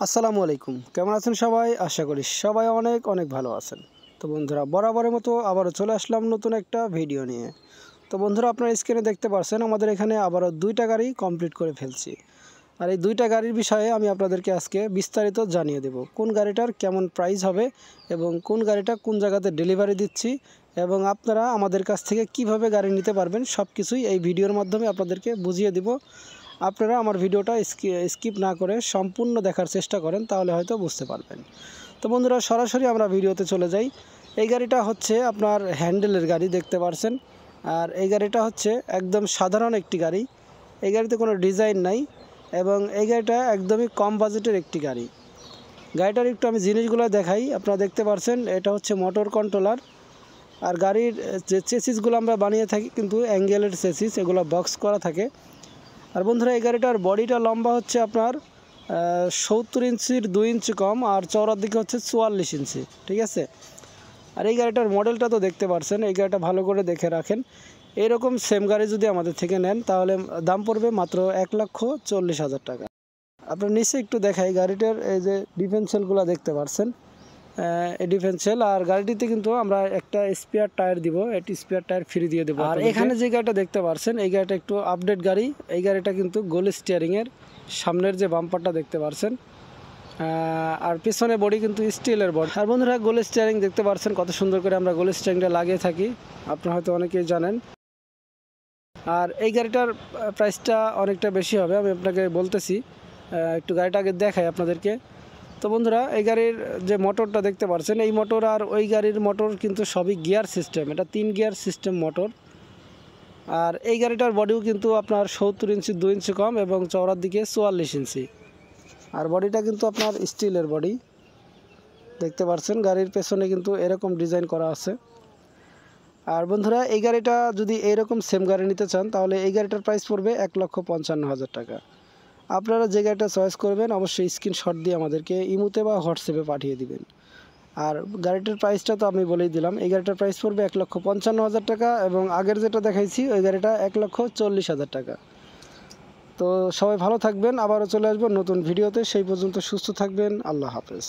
আসসালামু আলাইকুম, কেমন আছেন সবাই? আশা করি সবাই অনেক অনেক ভালো আছেন। তো বন্ধুরা, বরাবরের মতো আবারও চলে আসলাম নতুন একটা ভিডিও নিয়ে। তো বন্ধুরা, আপনারা স্ক্রিনে দেখতে পাচ্ছেন আমাদের এখানে আবারও দুইটা গাড়ি কমপ্লিট করে ফেলছি। আর এই দুইটা গাড়ির বিষয়ে আমি আপনাদেরকে আজকে বিস্তারিত জানিয়ে দেব। কোন গাড়িটার কেমন প্রাইস হবে এবং কোন গাড়িটা কোন জায়গাতে ডেলিভারি দিচ্ছি এবং আপনারা আমাদের কাছ থেকে কিভাবে গাড়ি নিতে পারবেন সব কিছুই এই ভিডিওর মাধ্যমে আপনাদেরকে বুঝিয়ে দেব। আপনারা আমার ভিডিওটা স্কিপ না করে সম্পূর্ণ দেখার চেষ্টা করেন, তাহলে হয়তো বুঝতে পারবেন। তো বন্ধুরা, সরাসরি আমরা ভিডিওতে চলে যাই। এই গাড়িটা হচ্ছে আপনার হ্যান্ডেলের গাড়ি, দেখতে পাচ্ছেন। আর এই গাড়িটা হচ্ছে একদম সাধারণ একটি গাড়ি। এই গাড়িতে কোনো ডিজাইন নাই এবং এই গাড়িটা একদমই কম বাজেটের একটি গাড়ি। গাড়িটার একটু আমি জিনিসগুলো দেখাই। আপনারা দেখতে পাচ্ছেন এটা হচ্ছে মোটর কন্ট্রোলার। আর গাড়ির যে চেসিসগুলো আমরা বানিয়ে থাকি কিন্তু অ্যাঙ্গেলের চেসিস, এগুলো বক্স করা থাকে। আর বন্ধুরা, এই গাড়িটার বডিটা লম্বা হচ্ছে আপনার 70 ইঞ্চির 2 ইঞ্চি কম, আর চওড়ার দিকে হচ্ছে 44 ইঞ্চি, ঠিক আছে। আর এই গাড়িটার মডেলটা তো দেখতে পাচ্ছেন। এই গাড়িটা ভালো করে দেখে রাখেন। এরকম সেম গাড়ি যদি আমাদের থেকে নেন তাহলে দাম পড়বে মাত্র 1,40,000 টাকা। আপনার নিচে একটু দেখাই, গাড়িটার এই যে ডিফেন্সেলগুলো দেখতে পাচ্ছেন, এই ডিফেন্সেল। আর গাড়িটিতে কিন্তু আমরা একটা স্পেয়ার টায়ার দিব, একটি স্পেয়ার টায়ার ফ্রি দিয়ে দেবো। আর এখানে যে গাড়িটা দেখতে পাচ্ছেন এই গাড়িটা একটু আপডেট গাড়ি। এই গাড়িটা কিন্তু গোল স্টিয়ারিংয়ের, সামনের যে বাম্পারটা দেখতে পাচ্ছেন আর পিছনে বডি কিন্তু স্টিলের বডি। আর বন্ধুরা, গোল স্টিয়ারিং দেখতে পাচ্ছেন কত সুন্দর করে আমরা গোল স্টিয়ারিংটা লাগিয়ে থাকি, আপনারা হয়তো অনেকেই জানেন। আর এই গাড়িটার প্রাইসটা অনেকটা বেশি হবে, আমি আপনাকে বলতেছি। একটু গাড়িটা আগে দেখাই আপনাদেরকে। তো বন্ধুরা, এই গাড়ির যে মোটরটা দেখতে পাচ্ছেন, এই মোটর আর ওই গাড়ির মোটর কিন্তু সবই গিয়ার সিস্টেম, এটা 3 গিয়ার সিস্টেম মোটর। আর এই গাড়িটার বডিও কিন্তু আপনার 70 ইঞ্চি 2 ইঞ্চি কম এবং চওড়ার দিকে 44 ইঞ্চি। আর বডিটা কিন্তু আপনার স্টিলের বডি, দেখতে পাচ্ছেন। গাড়ির পেছনে কিন্তু এরকম ডিজাইন করা আছে। আর বন্ধুরা, এই গাড়িটা যদি এইরকম সেম গাড়ি নিতে চান তাহলে এই গাড়িটার প্রাইস পড়বে 1,55,000 টাকা। আপনারা যে গাড়িটা চয়েস করবেন অবশ্যই স্ক্রিনশট দিয়ে আমাদেরকে ইমোতে বা হোয়াটসঅ্যাপে পাঠিয়ে দিবেন। আর গাড়িটার প্রাইসটা তো আমি বলেই দিলাম, এই গাড়িটার প্রাইস পড়বে 1,55,000 টাকা এবং আগের যেটা দেখাইছি ওই গাড়িটা 1,40,000 টাকা। তো সবাই ভালো থাকবেন, আবারও চলে আসবো নতুন ভিডিওতে। সেই পর্যন্ত সুস্থ থাকবেন, আল্লাহ হাফেজ।